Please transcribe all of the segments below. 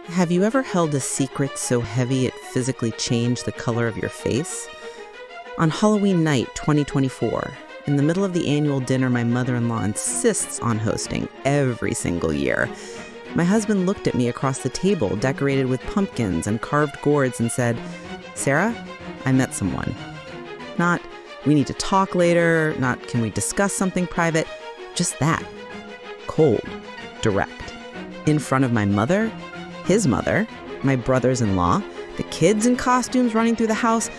Have you ever held a secret so heavy it physically changed the color of your face? On Halloween night 2024, in the middle of the annual dinner my mother-in-law insists on hosting every single year, my husband looked at me across the table decorated with pumpkins and carved gourds and said, "Sarah, I met someone." Not, "We need to talk later," not, "Can we discuss something private?" Just that. Cold. Direct. In front of my mother, his mother, my brothers-in-law, the kids in costumes running through the house,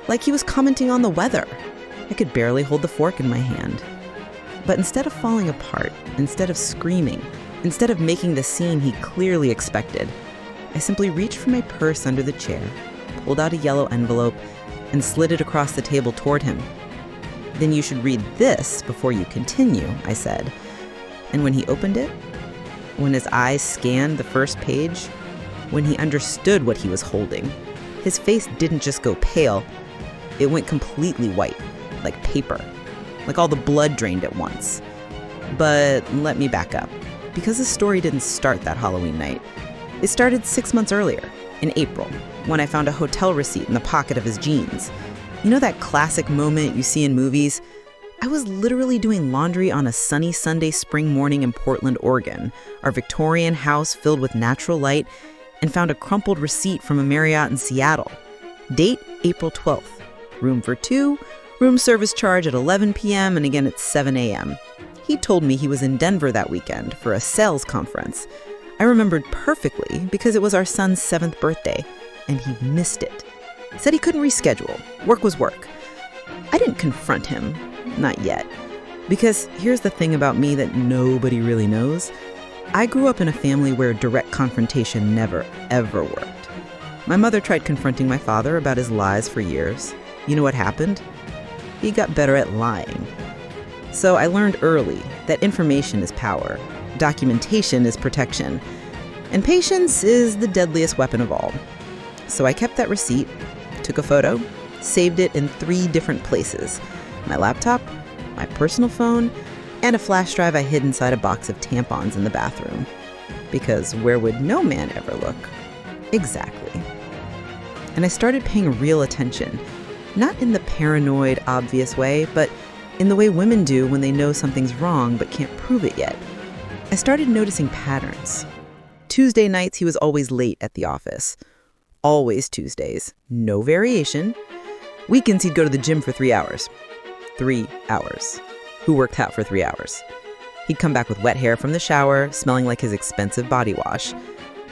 like he was commenting on the weather. I could barely hold the fork in my hand. But instead of falling apart, instead of screaming, instead of making the scene he clearly expected, I simply reached for my purse under the chair, pulled out a yellow envelope, and slid it across the table toward him. "Then you should read this before you continue," I said. And when he opened it, when his eyes scanned the first page, when he understood what he was holding, his face didn't just go pale, it went completely white, like paper, like all the blood drained at once. But let me back up, because the story didn't start that Halloween night. It started 6 months earlier, in April, when I found a hotel receipt in the pocket of his jeans. You know that classic moment you see in movies? I was literally doing laundry on a sunny Sunday spring morning in Portland, Oregon, our Victorian house filled with natural light, and found a crumpled receipt from a Marriott in Seattle. Date, April 12th. Room for 2, room service charge at 11 p.m. and again at 7 a.m. He told me he was in Denver that weekend for a sales conference. I remembered perfectly because it was our son's 7th birthday, and he missed it. Said he couldn't reschedule. Work was work. I didn't confront him. Not yet. Because here's the thing about me that nobody really knows. I grew up in a family where direct confrontation never, ever worked. My mother tried confronting my father about his lies for years. You know what happened? He got better at lying. So I learned early that information is power, documentation is protection, and patience is the deadliest weapon of all. So I kept that receipt, took a photo, saved it in 3 different places: my laptop, my personal phone, and a flash drive I hid inside a box of tampons in the bathroom. Because where would no man ever look? Exactly. And I started paying real attention, not in the paranoid, obvious way, but in the way women do when they know something's wrong but can't prove it yet. I started noticing patterns. Tuesday nights, he was always late at the office. Always Tuesdays. No variation. Weekends, he'd go to the gym for 3 hours. 3 hours. Who worked out for 3 hours? He'd come back with wet hair from the shower, smelling like his expensive body wash.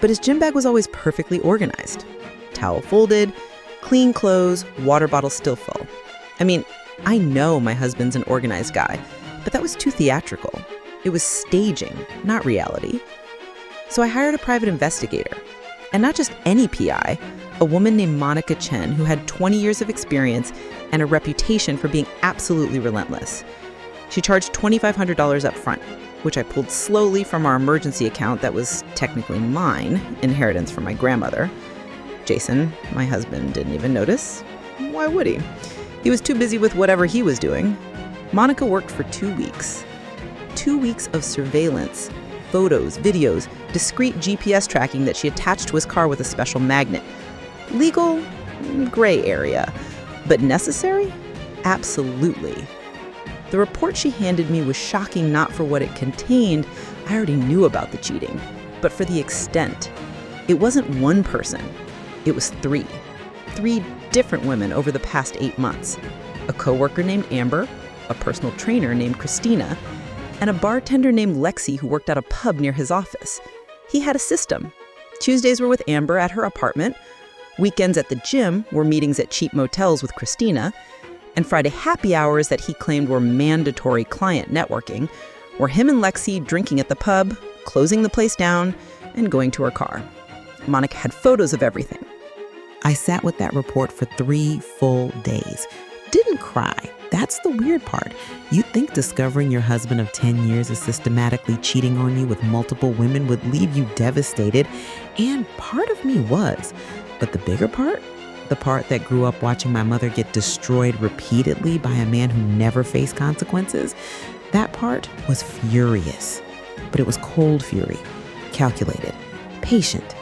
But his gym bag was always perfectly organized. Towel folded, clean clothes, water bottle still full. I mean, I know my husband's an organized guy, but that was too theatrical. It was staging, not reality. So I hired a private investigator. And not just any PI, a woman named Monica Chen who had 20 years of experience and a reputation for being absolutely relentless. She charged $2,500 up front, which I pulled slowly from our emergency account that was technically mine, inheritance from my grandmother. Jason, my husband, didn't even notice. Why would he? He was too busy with whatever he was doing. Monica worked for 2 weeks. 2 weeks of surveillance, photos, videos, discreet GPS tracking that she attached to his car with a special magnet. Legal? Gray area. But necessary? Absolutely. The report she handed me was shocking not for what it contained. I already knew about the cheating, but for the extent. It wasn't one person. It was 3. 3 different women over the past 8 months. A coworker named Amber, a personal trainer named Christina, and a bartender named Lexi who worked at a pub near his office. He had a system. Tuesdays were with Amber at her apartment. Weekends at the gym were meetings at cheap motels with Christina. And Friday happy hours that he claimed were mandatory client networking were him and Lexi drinking at the pub, closing the place down, and going to her car. Monica had photos of everything. I sat with that report for 3 full days. Didn't cry. That's the weird part. You'd think discovering your husband of 10 years is systematically cheating on you with multiple women would leave you devastated, and part of me was. But the bigger part, the part that grew up watching my mother get destroyed repeatedly by a man who never faced consequences, that part was furious. But it was cold fury, calculated, patient.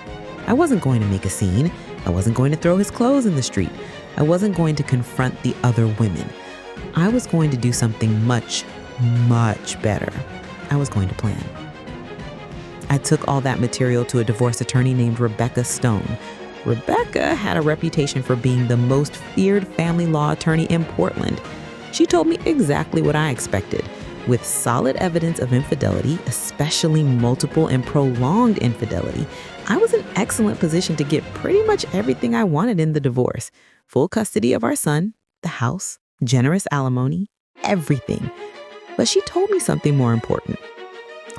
I wasn't going to make a scene. I wasn't going to throw his clothes in the street. I wasn't going to confront the other women. I was going to do something much, much better. I was going to plan. I took all that material to a divorce attorney named Rebecca Stone. Rebecca had a reputation for being the most feared family law attorney in Portland. She told me exactly what I expected. With solid evidence of infidelity, especially multiple and prolonged infidelity, I was in excellent position to get pretty much everything I wanted in the divorce. Full custody of our son, the house, generous alimony, everything. But she told me something more important.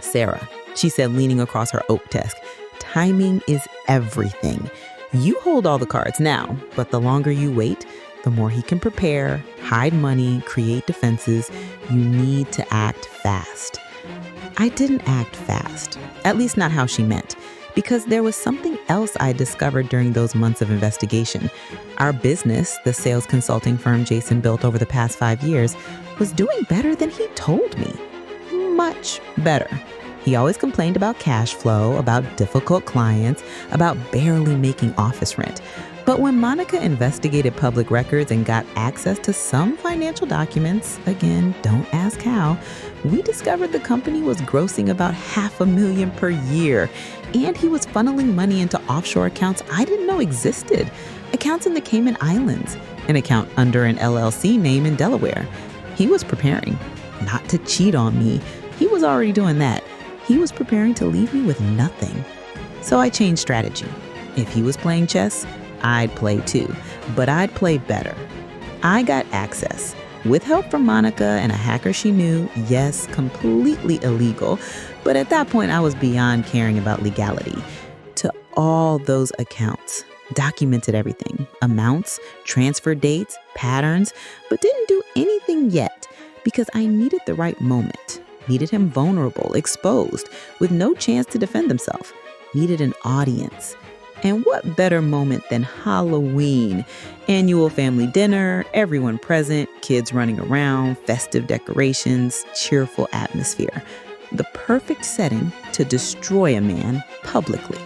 Sarah, she said, leaning across her oak desk, timing is everything. You hold all the cards now, but the longer you wait, the more he can prepare, hide money, create defenses. You need to act fast. I didn't act fast, at least not how she meant, because there was something else I discovered during those months of investigation. Our business, the sales consulting firm Jason built over the past 5 years, was doing better than he told me. Much better. He always complained about cash flow, about difficult clients, about barely making office rent. But when Monica investigated public records and got access to some financial documents, again, don't ask how, we discovered the company was grossing about $500,000 per year, and he was funneling money into offshore accounts I didn't know existed, accounts in the Cayman Islands, an account under an LLC name in Delaware. He was preparing, not to cheat on me. He was already doing that. He was preparing to leave me with nothing. So I changed strategy. If he was playing chess, I'd play too, but I'd play better. I got access, with help from Monica and a hacker she knew, yes, completely illegal, but at that point I was beyond caring about legality, to all those accounts. Documented everything, amounts, transfer dates, patterns, but didn't do anything yet because I needed the right moment. Needed him vulnerable, exposed, with no chance to defend himself. Needed an audience. And what better moment than Halloween? Annual family dinner, everyone present, kids running around, festive decorations, cheerful atmosphere. The perfect setting to destroy a man publicly.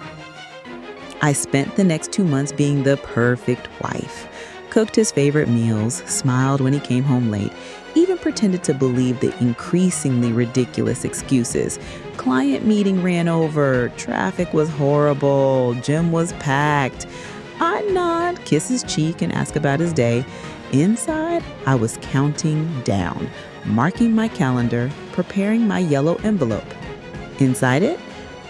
I spent the next 2 months being the perfect wife. Cooked his favorite meals, smiled when he came home late, even pretended to believe the increasingly ridiculous excuses. Client meeting ran over, traffic was horrible, gym was packed. I'd nod, kiss his cheek, and ask about his day. Inside, I was counting down, marking my calendar, preparing my yellow envelope. Inside it,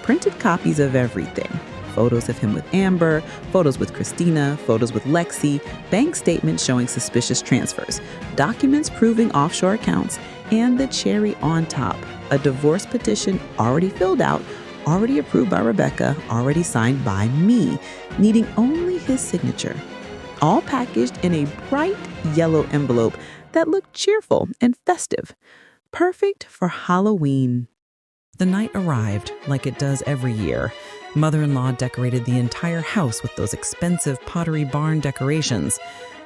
printed copies of everything. Photos of him with Amber, photos with Christina, photos with Lexi, bank statements showing suspicious transfers, documents proving offshore accounts, and the cherry on top, a divorce petition already filled out, already approved by Rebecca, already signed by me, needing only his signature. All packaged in a bright yellow envelope that looked cheerful and festive, perfect for Halloween. The night arrived like it does every year. Mother-in-law decorated the entire house with those expensive Pottery Barn decorations,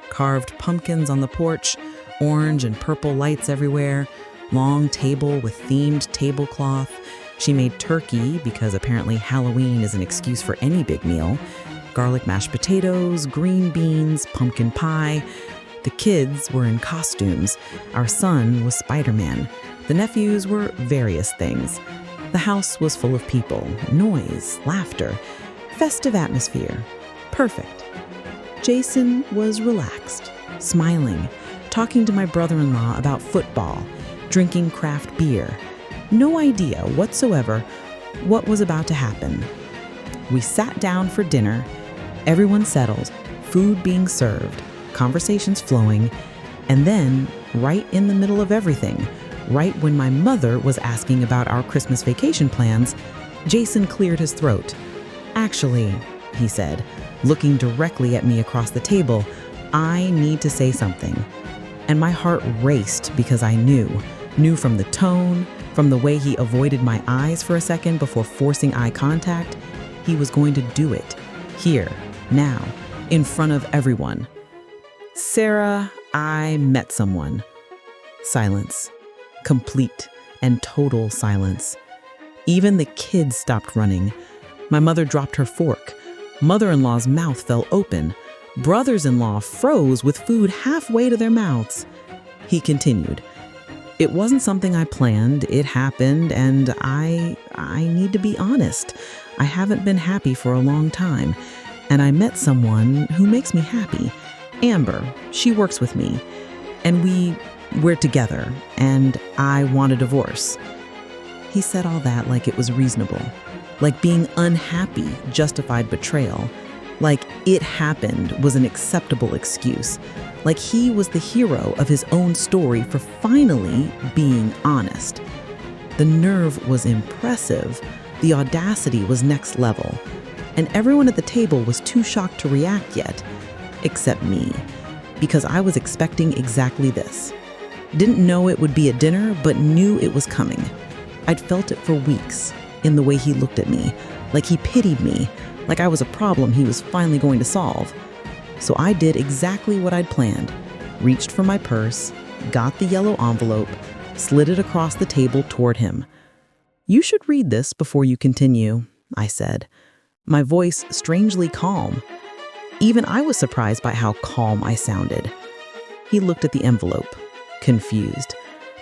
carved pumpkins on the porch, orange and purple lights everywhere, long table with themed tablecloth. She made turkey because apparently Halloween is an excuse for any big meal, garlic mashed potatoes, green beans, pumpkin pie. The kids were in costumes. Our son was Spider-Man. The nephews were various things. The house was full of people, noise, laughter, festive atmosphere. Perfect. Jason was relaxed, smiling, talking to my brother-in-law about football, drinking craft beer. No idea whatsoever what was about to happen. We sat down for dinner, everyone settled, food being served, conversations flowing, and then, right in the middle of everything, right when my mother was asking about our Christmas vacation plans, Jason cleared his throat. Actually, he said, looking directly at me across the table, I need to say something. And my heart raced because I knew from the tone, from the way he avoided my eyes for a second before forcing eye contact, he was going to do it. Here, now, in front of everyone. Sarah, I met someone. Silence. Complete and total silence. Even the kids stopped running. My mother dropped her fork. Mother-in-law's mouth fell open. Brothers-in-law froze with food halfway to their mouths. He continued, "It wasn't something I planned. It happened, and I need to be honest. I haven't been happy for a long time, and I met someone who makes me happy. Amber, she works with me, and we're together, and I want a divorce." He said all that like it was reasonable, like being unhappy justified betrayal, like it happened was an acceptable excuse, like he was the hero of his own story for finally being honest. The nerve was impressive, the audacity was next level, and everyone at the table was too shocked to react yet, except me, because I was expecting exactly this. Didn't know it would be at dinner, but knew it was coming. I'd felt it for weeks, in the way he looked at me, like he pitied me, like I was a problem he was finally going to solve. So I did exactly what I'd planned, reached for my purse, got the yellow envelope, slid it across the table toward him. "You should read this before you continue," I said, my voice strangely calm. Even I was surprised by how calm I sounded. He looked at the envelope, confused.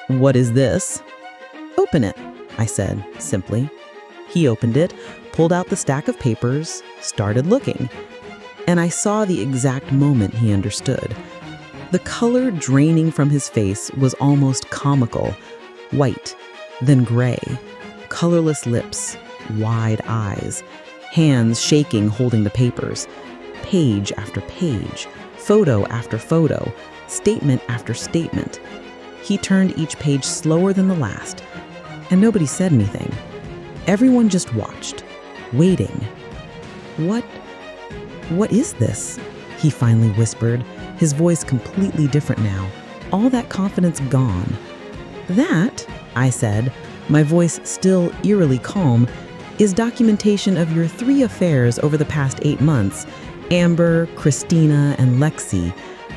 "What is this?" "Open it," I said, simply. He opened it, pulled out the stack of papers, started looking. And I saw the exact moment he understood. The color draining from his face was almost comical. White, then gray, colorless lips, wide eyes, hands shaking holding the papers, page after page, photo after photo, statement after statement. He turned each page slower than the last, and nobody said anything. Everyone just watched, waiting. What is this?" he finally whispered, his voice completely different now, all that confidence gone. "That," I said, my voice still eerily calm, "is documentation of your 3 affairs over the past 8 months, Amber, Christina, and Lexi,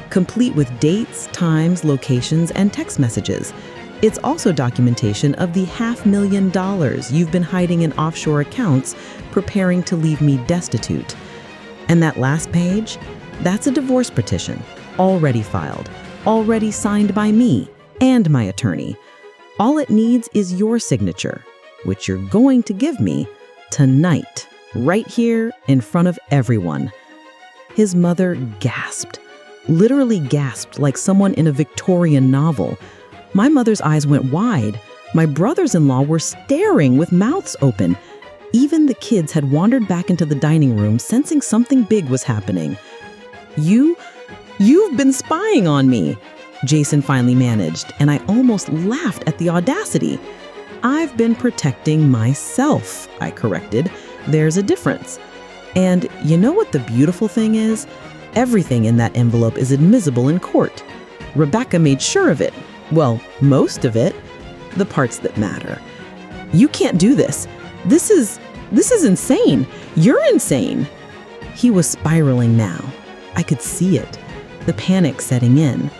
complete with dates, times, locations, and text messages. It's also documentation of the $500,000 you've been hiding in offshore accounts, preparing to leave me destitute. And that last page, that's a divorce petition, already filed, already signed by me and my attorney. All it needs is your signature, which you're going to give me tonight, right here in front of everyone." His mother gasped, literally gasped like someone in a Victorian novel. My mother's eyes went wide. My brothers-in-law were staring with mouths open. Even the kids had wandered back into the dining room, sensing something big was happening. You've been spying on me," Jason finally managed, and I almost laughed at the audacity. "I've been protecting myself," I corrected. "There's a difference. And you know what the beautiful thing is? Everything in that envelope is admissible in court. Rebecca made sure of it. Well, most of it. The parts that matter. You can't do this. This is insane. You're insane." He was spiraling now. I could see it, the panic setting in.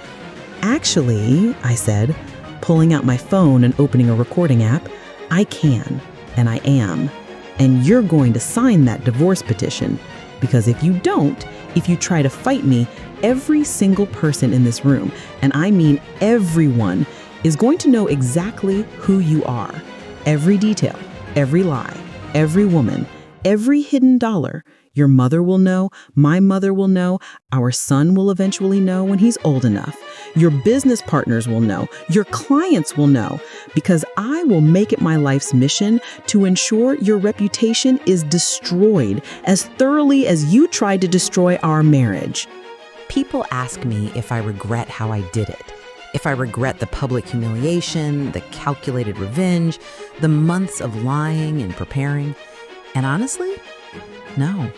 "Actually," I said, pulling out my phone and opening a recording app, "I can, and I am. And you're going to sign that divorce petition. Because if you don't, if you try to fight me, every single person in this room, and I mean everyone, is going to know exactly who you are. Every detail, every lie, every woman, every hidden dollar. Your mother will know, my mother will know, our son will eventually know when he's old enough. Your business partners will know, your clients will know, because I will make it my life's mission to ensure your reputation is destroyed as thoroughly as you tried to destroy our marriage." People ask me if I regret how I did it, if I regret the public humiliation, the calculated revenge, the months of lying and preparing. And honestly, no,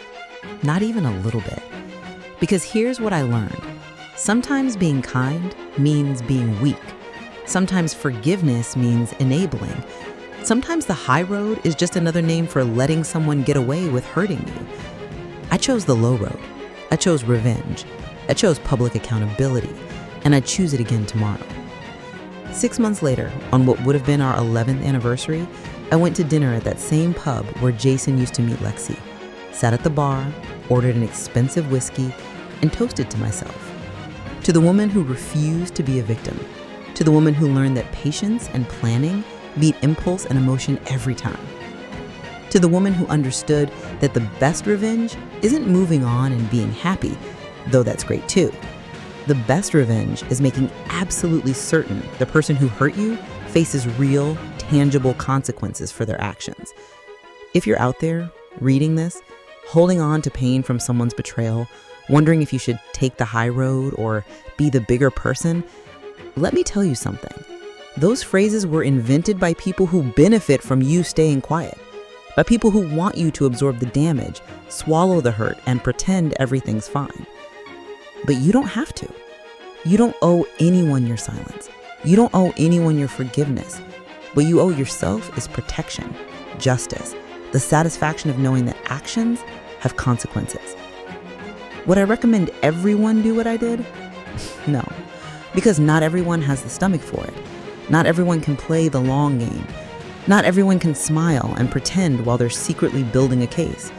not even a little bit. Because here's what I learned. Sometimes being kind means being weak. Sometimes forgiveness means enabling. Sometimes the high road is just another name for letting someone get away with hurting you. I chose the low road. I chose revenge. I chose public accountability. And I'd choose it again tomorrow. 6 months later, on what would have been our 11th anniversary, I went to dinner at that same pub where Jason used to meet Lexi. Sat at the bar, ordered an expensive whiskey, and toasted to myself. To the woman who refused to be a victim. To the woman who learned that patience and planning beat impulse and emotion every time. To the woman who understood that the best revenge isn't moving on and being happy, though that's great too. The best revenge is making absolutely certain the person who hurt you faces real, tangible consequences for their actions. If you're out there reading this, holding on to pain from someone's betrayal, wondering if you should take the high road or be the bigger person, let me tell you something. Those phrases were invented by people who benefit from you staying quiet, by people who want you to absorb the damage, swallow the hurt, and pretend everything's fine. But you don't have to. You don't owe anyone your silence. You don't owe anyone your forgiveness. What you owe yourself is protection, justice, the satisfaction of knowing that actions have consequences. Would I recommend everyone do what I did? No, because not everyone has the stomach for it. Not everyone can play the long game. Not everyone can smile and pretend while they're secretly building a case.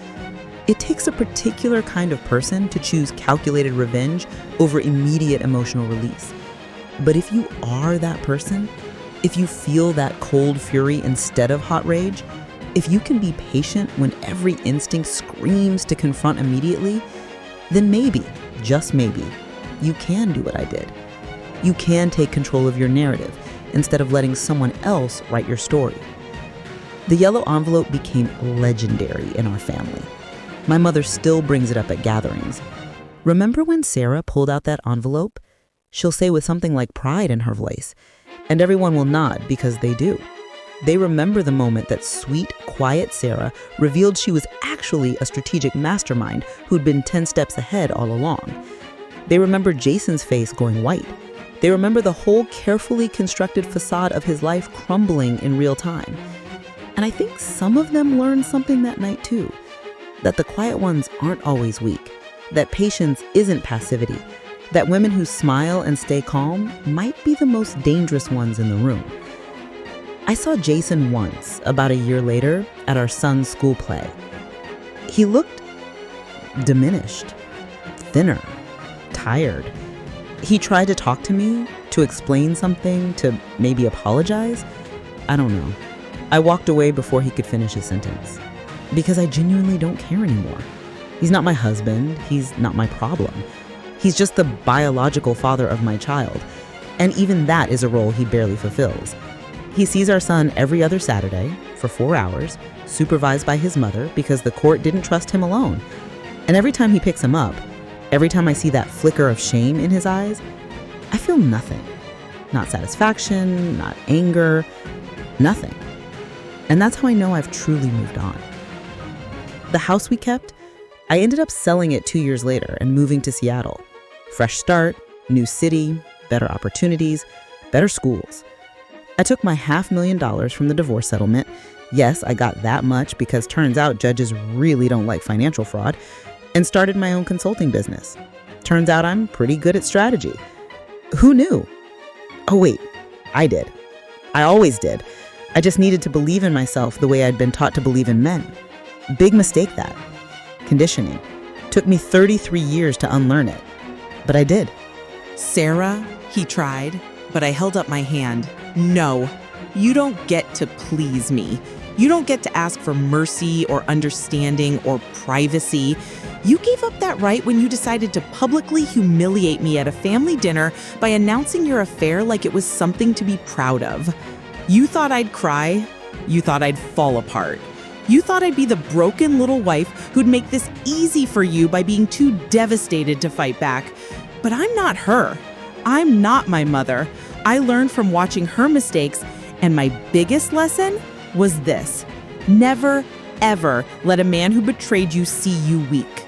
It takes a particular kind of person to choose calculated revenge over immediate emotional release. But if you are that person, if you feel that cold fury instead of hot rage, if you can be patient when every instinct screams to confront immediately, then maybe, just maybe, you can do what I did. You can take control of your narrative instead of letting someone else write your story. The yellow envelope became legendary in our family. My mother still brings it up at gatherings. Remember when Sarah pulled out that envelope? She'll say with something like pride in her voice, and everyone will nod because they do. They remember the moment that sweet, quiet Sarah revealed she was actually a strategic mastermind who'd been 10 steps ahead all along. They remember Jason's face going white. They remember the whole carefully constructed facade of his life crumbling in real time. And I think some of them learned something that night too, that the quiet ones aren't always weak, that patience isn't passivity, that women who smile and stay calm might be the most dangerous ones in the room. I saw Jason once, about a year later, at our son's school play. He looked diminished, thinner, tired. He tried to talk to me, to explain something, to maybe apologize. I don't know. I walked away before he could finish his sentence. Because I genuinely don't care anymore. He's not my husband. He's not my problem. He's just the biological father of my child. And even that is a role he barely fulfills. He sees our son every other Saturday for 4 hours, supervised by his mother because the court didn't trust him alone. And every time he picks him up, every time I see that flicker of shame in his eyes, I feel nothing. Not satisfaction, not anger, nothing. And that's how I know I've truly moved on. The house we kept, I ended up selling it 2 years later and moving to Seattle. Fresh start, new city, better opportunities, better schools. I took my $500,000 from the divorce settlement. Yes, I got that much because turns out judges really don't like financial fraud, and started my own consulting business. Turns out I'm pretty good at strategy. Who knew? Oh wait, I did. I always did. I just needed to believe in myself the way I'd been taught to believe in men. Big mistake that. Conditioning. Took me 33 years to unlearn it. But I did. Sarah, he tried, but I held up my hand. No, you don't get to please me. You don't get to ask for mercy or understanding or privacy. You gave up that right when you decided to publicly humiliate me at a family dinner by announcing your affair like it was something to be proud of. You thought I'd cry. You thought I'd fall apart. You thought I'd be the broken little wife who'd make this easy for you by being too devastated to fight back. But I'm not her. I'm not my mother. I learned from watching her mistakes, and my biggest lesson was this: never, ever let a man who betrayed you see you weak.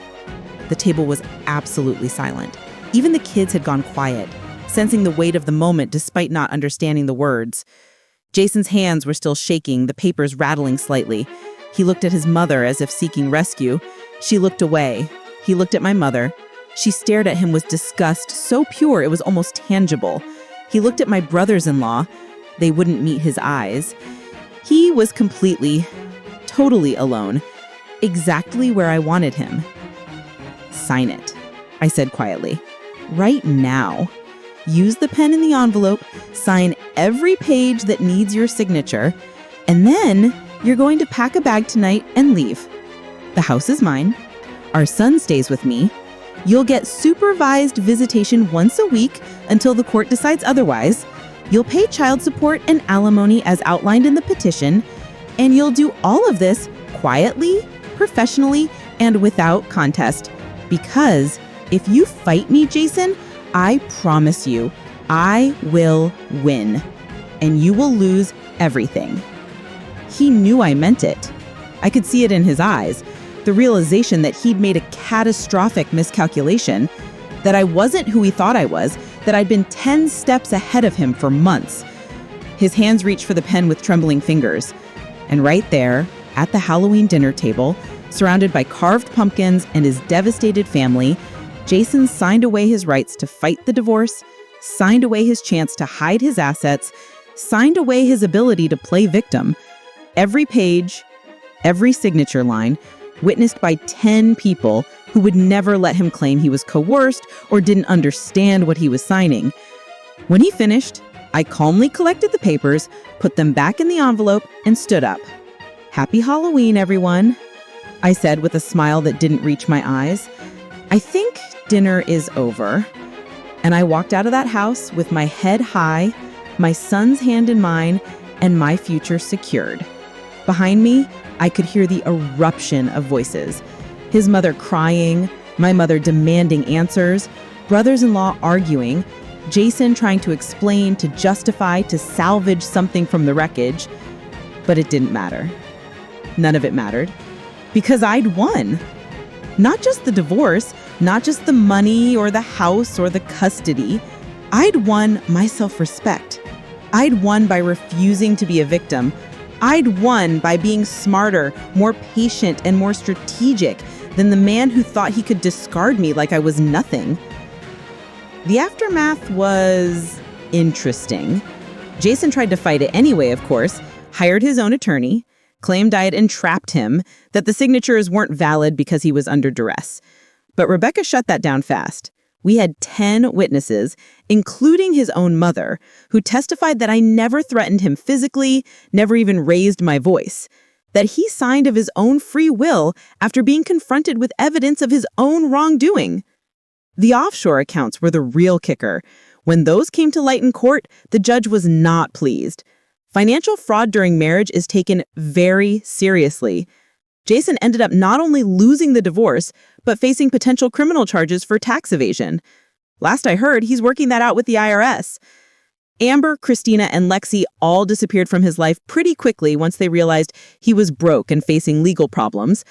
The table was absolutely silent. Even the kids had gone quiet, sensing the weight of the moment despite not understanding the words. Jason's hands were still shaking, the papers rattling slightly. He looked at his mother as if seeking rescue. She looked away. He looked at my mother. She stared at him with disgust so pure it was almost tangible. He looked at my brothers-in-law. They wouldn't meet his eyes. He was completely, totally alone, exactly where I wanted him. Sign it, I said quietly. Right now. Use the pen in the envelope, sign every page that needs your signature, and then you're going to pack a bag tonight and leave. The house is mine. Our son stays with me. You'll get supervised visitation once a week until the court decides otherwise. You'll pay child support and alimony as outlined in the petition, and you'll do all of this quietly, professionally, and without contest. Because if you fight me, Jason, I promise you, I will win, and you will lose everything. He knew I meant it. I could see it in his eyes, the realization that he'd made a catastrophic miscalculation, that I wasn't who he thought I was, that I'd been 10 steps ahead of him for months. His hands reached for the pen with trembling fingers, and right there, at the Halloween dinner table, surrounded by carved pumpkins and his devastated family, Jason signed away his rights to fight the divorce, signed away his chance to hide his assets, signed away his ability to play victim. Every page, every signature line, witnessed by 10 people who would never let him claim he was coerced or didn't understand what he was signing. When he finished, I calmly collected the papers, put them back in the envelope, and stood up. "Happy Halloween, everyone," I said with a smile that didn't reach my eyes. "I think dinner is over." And I walked out of that house with my head high, my son's hand in mine, and my future secured. Behind me, I could hear the eruption of voices. His mother crying, my mother demanding answers, brothers-in-law arguing, Jason trying to explain, to justify, to salvage something from the wreckage. But it didn't matter. None of it mattered. Because I'd won. Not just the divorce, not just the money or the house or the custody. I'd won my self-respect. I'd won by refusing to be a victim. I'd won by being smarter, more patient, and more strategic than the man who thought he could discard me like I was nothing. The aftermath was interesting. Jason tried to fight it anyway, of course, hired his own attorney, claimed I had entrapped him, that the signatures weren't valid because he was under duress. But Rebecca shut that down fast. We had 10 witnesses, including his own mother, who testified that I never threatened him physically, never even raised my voice, that he signed of his own free will after being confronted with evidence of his own wrongdoing. The offshore accounts were the real kicker. When those came to light in court, the judge was not pleased. Financial fraud during marriage is taken very seriously. Jason ended up not only losing the divorce, but facing potential criminal charges for tax evasion. Last I heard, he's working that out with the IRS. Amber, Christina, and Lexi all disappeared from his life pretty quickly once they realized he was broke and facing legal problems.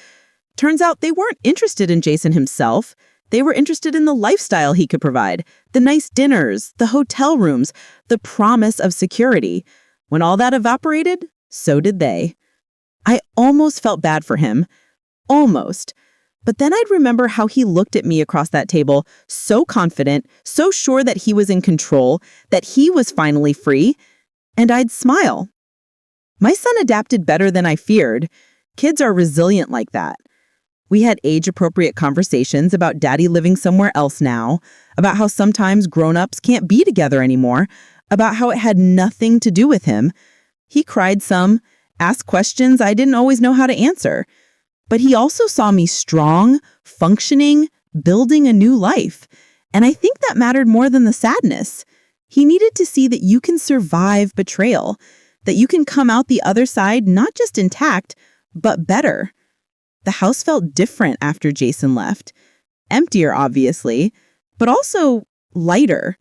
Turns out they weren't interested in Jason himself. They were interested in the lifestyle he could provide, the nice dinners, the hotel rooms, the promise of security. When all that evaporated, so did they. I almost felt bad for him. Almost. But then I'd remember how he looked at me across that table, so confident, so sure that he was in control, that he was finally free, and I'd smile. My son adapted better than I feared. Kids are resilient like that. We had age-appropriate conversations about Daddy living somewhere else now, about how sometimes grown-ups can't be together anymore, about how it had nothing to do with him. He cried some, asked questions I didn't always know how to answer. But he also saw me strong, functioning, building a new life. And I think that mattered more than the sadness. He needed to see that you can survive betrayal, that you can come out the other side not just intact, but better. The house felt different after Jason left. Emptier, obviously, but also lighter.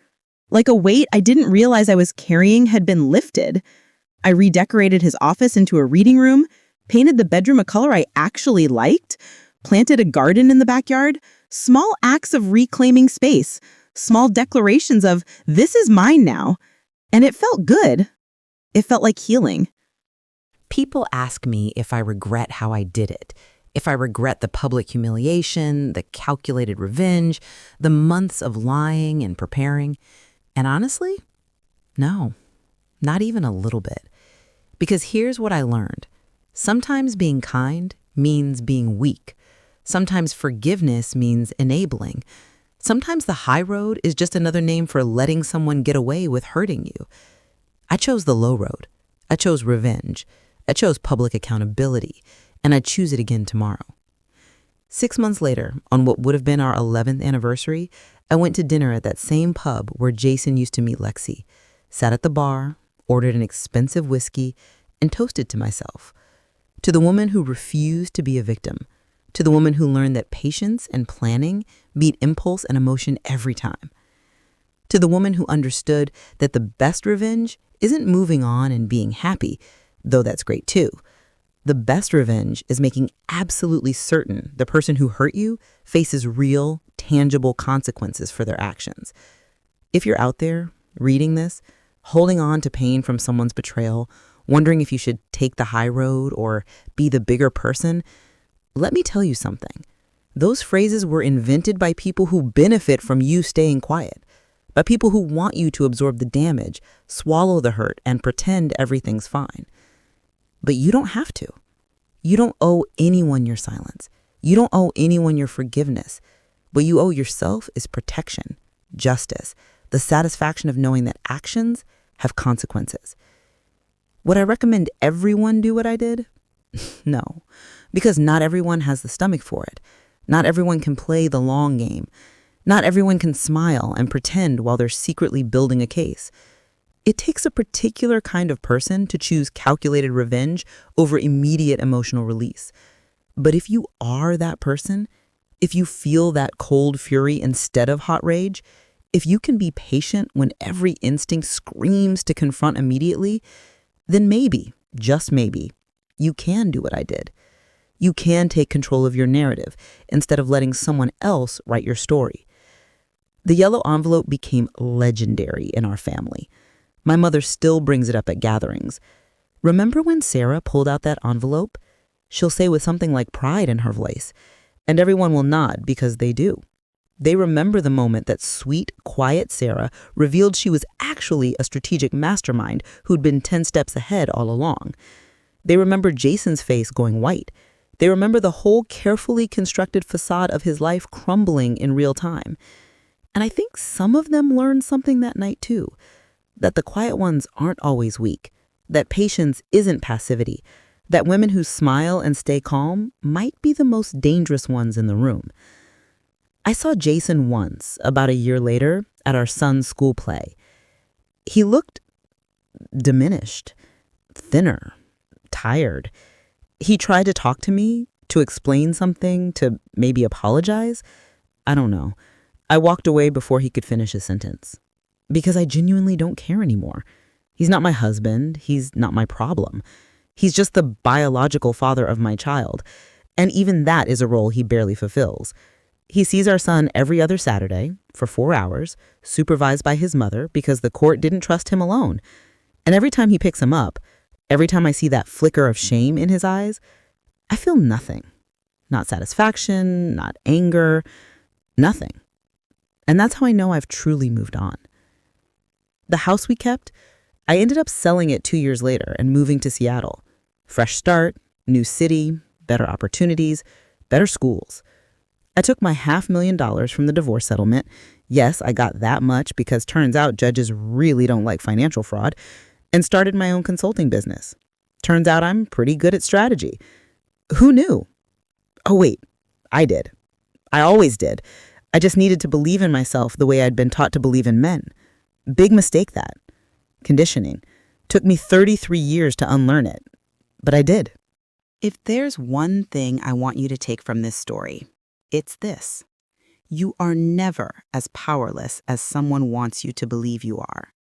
Like a weight I didn't realize I was carrying had been lifted. I redecorated his office into a reading room, painted the bedroom a color I actually liked, planted a garden in the backyard, small acts of reclaiming space, small declarations of, this is mine now. And it felt good. It felt like healing. People ask me if I regret how I did it, if I regret the public humiliation, the calculated revenge, the months of lying and preparing. And honestly, no, not even a little bit. Because here's what I learned. Sometimes being kind means being weak. Sometimes forgiveness means enabling. Sometimes the high road is just another name for letting someone get away with hurting you. I chose the low road. I chose revenge. I chose public accountability. And I'd choose it again tomorrow. 6 months later, on what would have been our 11th anniversary, I went to dinner at that same pub where Jason used to meet Lexi, sat at the bar, ordered an expensive whiskey, and toasted to myself. To the woman who refused to be a victim. To the woman who learned that patience and planning beat impulse and emotion every time. To the woman who understood that the best revenge isn't moving on and being happy, though that's great too. The best revenge is making absolutely certain the person who hurt you faces real, tangible consequences for their actions. If you're out there reading this, holding on to pain from someone's betrayal, wondering if you should take the high road or be the bigger person, let me tell you something. Those phrases were invented by people who benefit from you staying quiet, by people who want you to absorb the damage, swallow the hurt, and pretend everything's fine. But you don't have to. You don't owe anyone your silence. You don't owe anyone your forgiveness. What you owe yourself is protection, justice, the satisfaction of knowing that actions have consequences. Would I recommend everyone do what I did? No, because not everyone has the stomach for it. Not everyone can play the long game. Not everyone can smile and pretend while they're secretly building a case. It takes a particular kind of person to choose calculated revenge over immediate emotional release. But if you are that person, if you feel that cold fury instead of hot rage, if you can be patient when every instinct screams to confront immediately, then maybe, just maybe, you can do what I did. You can take control of your narrative instead of letting someone else write your story. The yellow envelope became legendary in our family. My mother still brings it up at gatherings. Remember when Sarah pulled out that envelope? She'll say with something like pride in her voice, and everyone will nod because they do. They remember the moment that sweet, quiet Sarah revealed she was actually a strategic mastermind who'd been 10 steps ahead all along. They remember Jason's face going white. They remember the whole carefully constructed facade of his life crumbling in real time. And I think some of them learned something that night too. That the quiet ones aren't always weak, that patience isn't passivity, that women who smile and stay calm might be the most dangerous ones in the room. I saw Jason once, about a year later, at our son's school play. He looked diminished, thinner, tired. He tried to talk to me, to explain something, to maybe apologize. I don't know. I walked away before he could finish his sentence. Because I genuinely don't care anymore. He's not my husband. He's not my problem. He's just the biological father of my child. And even that is a role he barely fulfills. He sees our son every other Saturday for 4 hours, supervised by his mother because the court didn't trust him alone. And every time he picks him up, every time I see that flicker of shame in his eyes, I feel nothing. Not satisfaction, not anger, nothing. And that's how I know I've truly moved on. The house we kept, I ended up selling it 2 years later and moving to Seattle. Fresh start, new city, better opportunities, better schools. I took my $500,000 from the divorce settlement. Yes, I got that much because turns out judges really don't like financial fraud, and started my own consulting business. Turns out I'm pretty good at strategy. Who knew? Oh wait, I did. I always did. I just needed to believe in myself the way I'd been taught to believe in men. Big mistake that. Conditioning. Took me 33 years to unlearn it. But I did. If there's one thing I want you to take from this story, it's this. You are never as powerless as someone wants you to believe you are.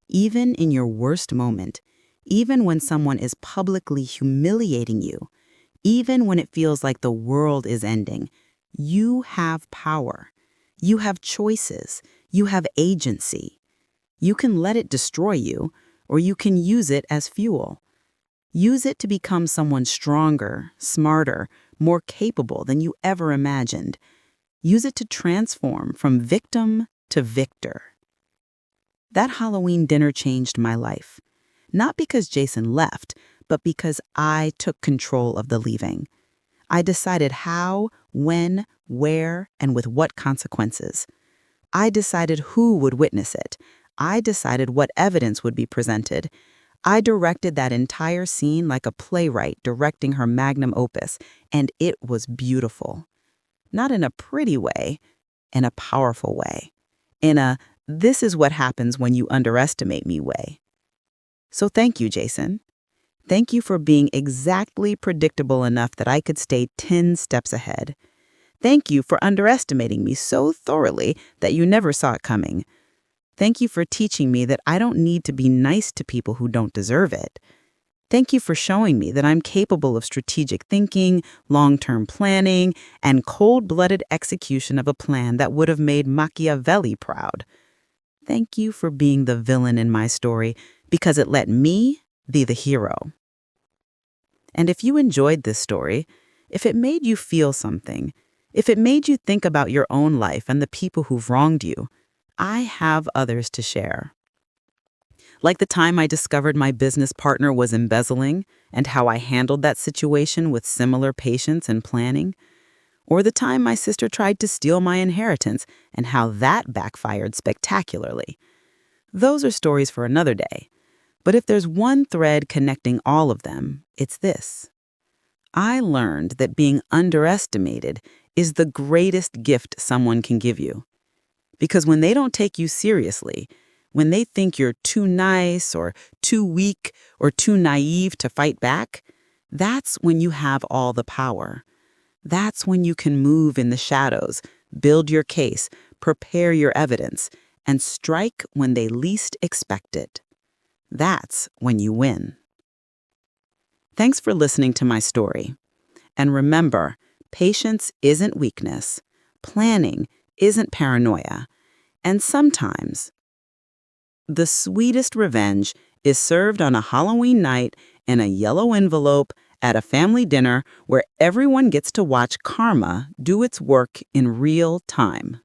Even in your worst moment, even when someone is publicly humiliating you, even when it feels like the world is ending, you have power. You have choices. You have agency. You can let it destroy you, or you can use it as fuel. Use it to become someone stronger, smarter, more capable than you ever imagined. Use it to transform from victim to victor. That Halloween dinner changed my life. Not because Jason left, but because I took control of the leaving. I decided how, when, where, and with what consequences. I decided who would witness it. I decided what evidence would be presented. I directed that entire scene like a playwright directing her magnum opus, and it was beautiful. Not in a pretty way, in a powerful way. In a, this is what happens when you underestimate me way. So thank you, Jason. Thank you for being exactly predictable enough that I could stay 10 steps ahead. Thank you for underestimating me so thoroughly that you never saw it coming. Thank you for teaching me that I don't need to be nice to people who don't deserve it. Thank you for showing me that I'm capable of strategic thinking, long-term planning, and cold-blooded execution of a plan that would have made Machiavelli proud. Thank you for being the villain in my story because it let me be the hero. And if you enjoyed this story, if it made you feel something, if it made you think about your own life and the people who've wronged you, I have others to share. Like the time I discovered my business partner was embezzling and how I handled that situation with similar patience and planning. Or the time my sister tried to steal my inheritance and how that backfired spectacularly. Those are stories for another day. But if there's one thread connecting all of them, it's this. I learned that being underestimated is the greatest gift someone can give you. Because when they don't take you seriously, when they think you're too nice or too weak or too naive to fight back, that's when you have all the power. That's when you can move in the shadows, build your case, prepare your evidence, and strike when they least expect it. That's when you win. Thanks for listening to my story. And remember, patience isn't weakness. Planning isn't paranoia. And sometimes, the sweetest revenge is served on a Halloween night in a yellow envelope at a family dinner where everyone gets to watch karma do its work in real time.